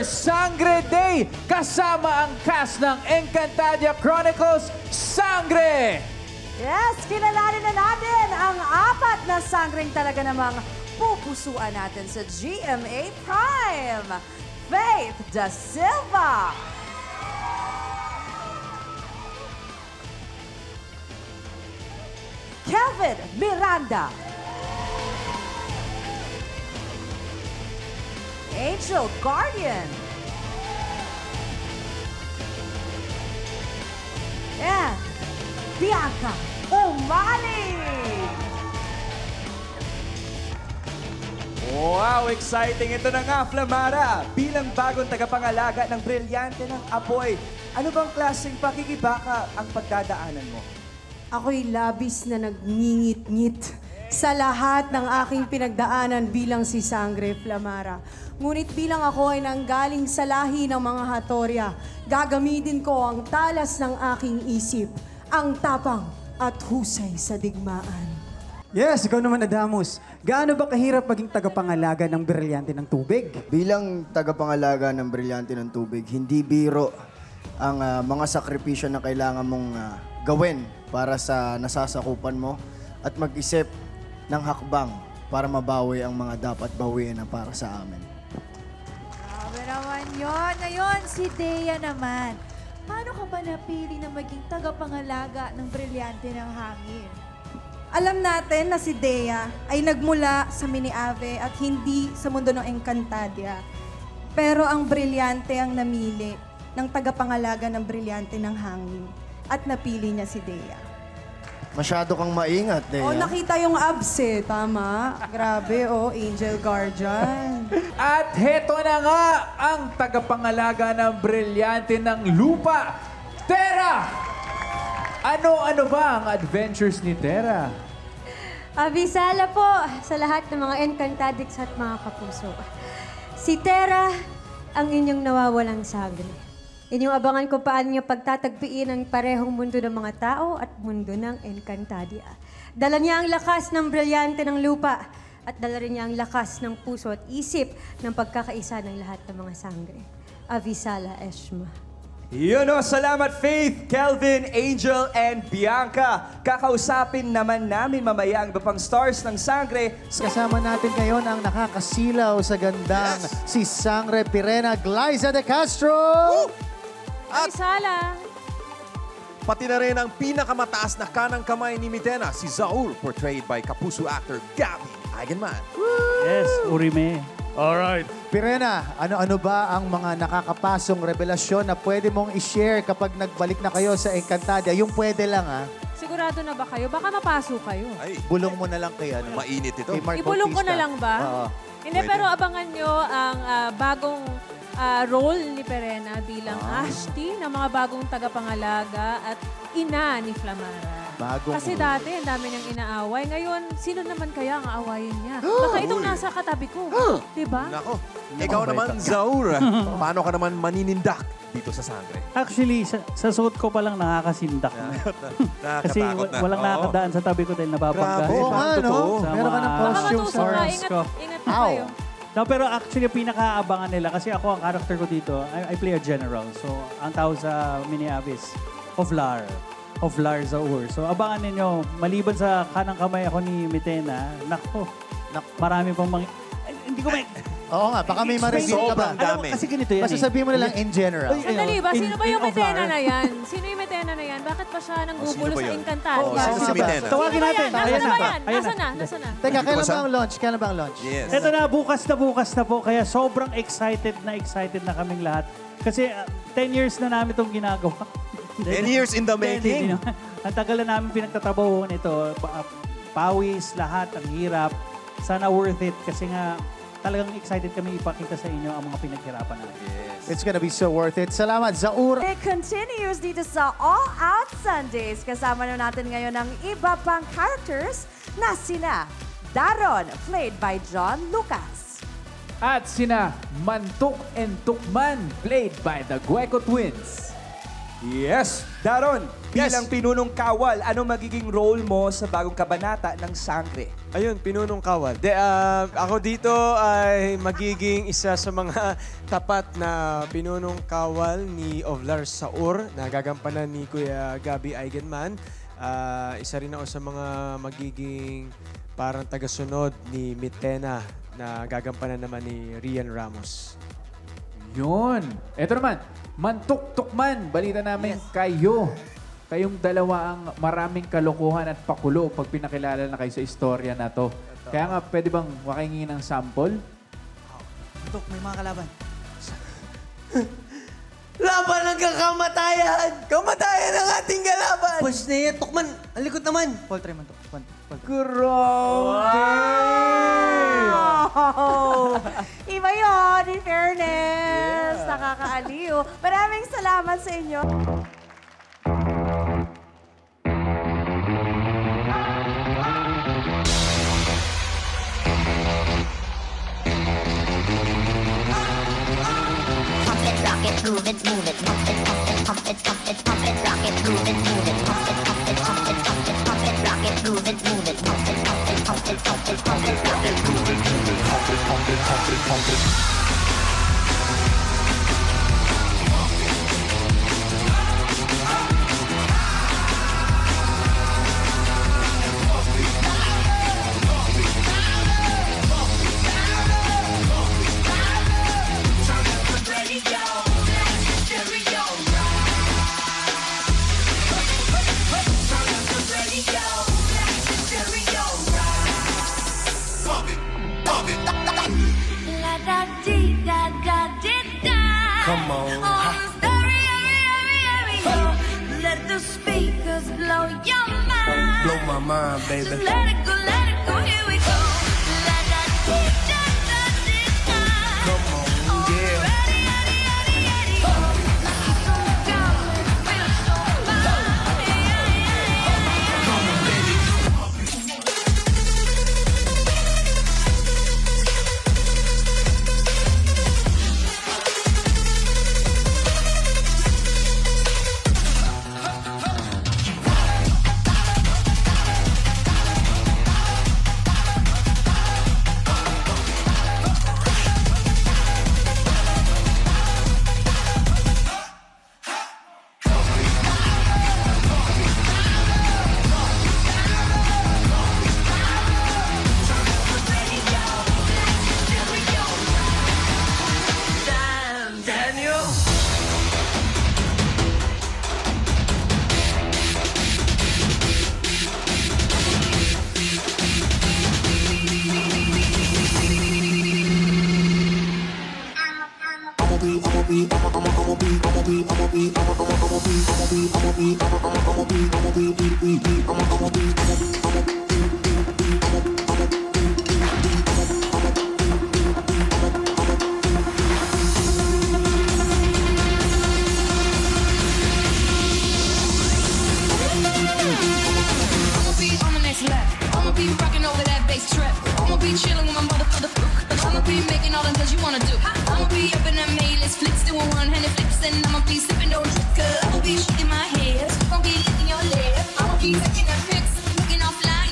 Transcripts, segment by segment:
Sangre Day kasama ang cast ng Encantadia Chronicles Sangre! Yes, kilalanin na natin ang apat na sangreng talaga namang pupusuan natin sa GMA Prime. Faith Da Silva. Kelvin Miranda. Angel Guardian. And Bianca Umali. Wow, exciting! Ito na nga, Flamara. Bilang bagong tagapangalaga ng brilyante ng apoy, ano bang klaseng pakikibaka ang pagdadaanan mo? Ako'y labis na nagngingit-ngit sa lahat ng aking pinagdaanan bilang si Sangre Flamara. Ngunit bilang ako ay nanggaling sa lahi ng mga Hatorya, gagamitin ko ang talas ng aking isip, ang tapang at husay sa digmaan. Yes, ikaw naman, Adamus. Gaano ba kahirap maging tagapangalaga ng brilyante ng tubig? Bilang tagapangalaga ng brilyante ng tubig, hindi biro ang mga sakripisyo na kailangan mong gawin para sa nasasakupan mo at mag-isip ng hakbang para mabawi ang mga dapat bawiin na para sa amin. Grabe naman yun. Ngayon, si Dea naman. Paano ka ba napili na maging tagapangalaga ng brilyante ng hangin? Alam natin na si Dea ay nagmula sa Mini-Ave at hindi sa mundo ng Encantadia. Pero ang brilyante ang namili ng tagapangalaga ng brilyante ng hangin at napili niya si Dea. Masyado kang maingat, Dea. Oh, nakita yung abs eh. Tama. Grabe, oh. Angel Guardian. At heto na nga ang tagapangalaga ng brilyante ng lupa, Terra! Ano-ano ba ang adventures ni Terra? Abisala po sa lahat ng mga Encantadix at mga kapuso. Si Terra ang inyong nawawalang sangre. Inyong abangan kung paano niya pagtatagpiin ang parehong mundo ng mga tao at mundo ng Encantadia. Dala niya ang lakas ng brilyante ng lupa at dala rin niya ang lakas ng puso at isip ng pagkakaisa ng lahat ng mga sangre. Avisala Eshma. Yun o, salamat Faith, Kelvin, Angel, and Bianca. Kakausapin naman namin mamaya ang iba pang stars ng Sangre. Kasama natin ngayon ang nakakasilaw sa gandang si Sangre Pirena Glyza de Castro! At Sala. pati na rin ang pinakamataas na kanang kamay ni Mitena, si Zaul, portrayed by Kapuso actor Gabby Eigenman. Yes, Urime. Alright. Pirena, ano-ano ba ang mga nakakapasong revelasyon na pwede mong i-share kapag nagbalik na kayo sa Encantadia? Yung pwede lang, ha? Sigurado na ba kayo? Baka mapasok kayo. Ay, Bulong mo na lang kay ano. mainit ito. Kay Mark Ibulong ko Bautista. na lang ba? Oo. Hindi, pero abangan nyo ang bagong role ni Perena bilang Ashti ng mga bagong tagapangalaga at ina ni Flamara. Kasi dati, ang dami niyang inaaway. Ngayon, sino naman kaya ang aawayin niya? Baka itong nasa katabi ko. Diba? Nako, ikaw naman, Zaur. Paano ka naman maninindak dito sa Sangre? Actually, sa suot ko pa lang nakakasindak. Kasi Nakakatakot na. walang nakakadaan sa tabi ko dahil nababangga. Grabe, Oo nga, no? totoo. Meron ka ng Baka costume matusok ka. stars ko. Ingat po kayo. No, pero actually, pinakaabangan nila kasi ako, ang character ko dito, I play a general. So, ang tawag sa Mini-Abyss, Oflar. Oflar Zaur. So, abangan ninyo, maliban sa kanang kamay ako ni Mitena, nako, marami pang hindi ko may... Oo nga, baka may ma-reveal ka ba? Sobrang dami. Kasi ganito yan Basta sabihin mo na lang in general. Sandali ba? Sino ba yung in Metena Oflar. na yan? Sino yung Metena na yan? Bakit pa siya nanggugulo sino ba sa yun? Encantadia? Oo, sino si Mitena? Tawagin natin. Nasaan Ayan na na. ba yan? Ayan Nasaan na? Nasaan na? Teka, kailan Basta? ba ang launch? Kailan ba ang launch? Yes. Ito na, bukas na po. Kaya sobrang excited na kaming lahat. Kasi 10 years na namin itong ginagawa. 10 years in the making. Ang tagal na namin pinagtatrabahuan ito. Pawis, lahat, ang hirap. Sana worth it kasi nga talagang excited kami ipakita sa inyo ang mga pinaghirapan natin. It's gonna be so worth it. Salamat, Zaur. It continues dito sa All Out Sundays. Kasama na natin ngayon ang iba pang characters na sina Daron, played by John Lucas. At sina Mantuk and Tukman, played by the Gueco Twins. Yes! Daron, bilang pinunong kawal, ano magiging role mo sa bagong kabanata ng Sangre? Ayun, pinunong kawal. Ako dito ay magiging isa sa mga tapat na pinunong kawal ni Ovlar Saur na gagampanan ni Kuya Gabby Eigenman. Isa rin ako sa mga magiging parang tagasunod ni Mitena na gagampanan naman ni Rian Ramos. Yun. Ito naman, Mantuk-tukman. Balita namin kayong dalawa ang maraming kalokohan at pakulo pag pinakilala na kayo sa istorya na to. Kaya nga, pwede bang wakingin ng sample? Tuk, may mga kalaban. Laban ng kakamatayan! Kamatayan ang ating kalaban! Push na yan, Tukman! Ang likod naman! Paul, try mo, Tukman. Grabe! Wow! Iba yun, in fairness. Nakakaaliw. Maraming salamat sa inyo. Rock it, move it, move it, pump it, pump it, pump it, pump it, pump it, rock it, move it, move it, pump it, pump it, pump it, pump it, pump it, rock it, move it, move it, pump it, pump it, pump it, pump it, pump it, rock it, move it, move it, pump it, pump it, pump it, pump it. Come on. Let the speakers blow your mind. Blow my mind, baby. Just let it go, here we go. Come on, yeah. I'ma be rocking over that bass trap. I'ma be chilling with my motherfucker. I'ma be making all the things you wanna do. I'ma be up in that A-list flicks, doing one-handed flips, and I'ma be sipping those liquor. I'ma be shaking my head, I'ma be licking your leg. I'ma be taking that pics, looking all fly.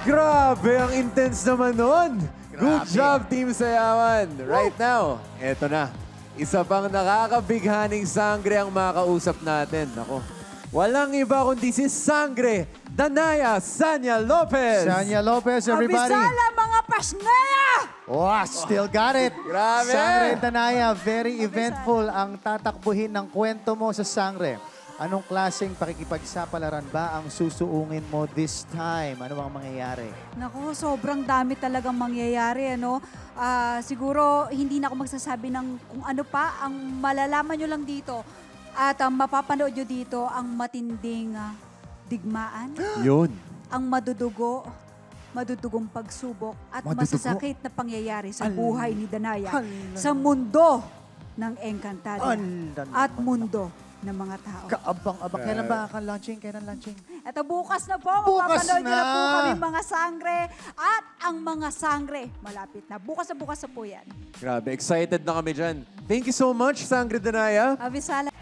Grabe, ang intense naman nun. Good job, Team Sayawan. Right now, eto na. Isa pang nakakabighaning sangre ang makausap natin. Ako, walang iba kundi si Sangre Danaya Sanya Lopez. Sanya Lopez, everybody. Abisala mga pasnaya! Wow, still got it. Grabe. Sangre Danaya, very eventful ang tatakbuhin ng kwento mo sa Sangre. Anong klaseng pakikipagsapalaran ba ang susuungin mo this time? Ano bang mangyayari? Naku, sobrang dami talagang mangyayari, ano? Siguro, hindi na ako magsasabi ng kung ano pa. Ang malalaman nyo lang dito at mapapanood nyo dito ang matinding digmaan. Yun. Ang madudugong pagsubok at masasakit na pangyayari sa buhay ni Danaya sa mundo ng Encantadia at mundo ng mga tao. Kaabang-abang. Kailan ba ang launching? Kailan launching? Ito bukas na po. Bukas Mapapanood nyo na po na. kami mga sangre. At ang mga sangre, malapit na. Bukas na po yan. Grabe, excited na kami dyan. Thank you so much, Sangre Danaya. Abisala.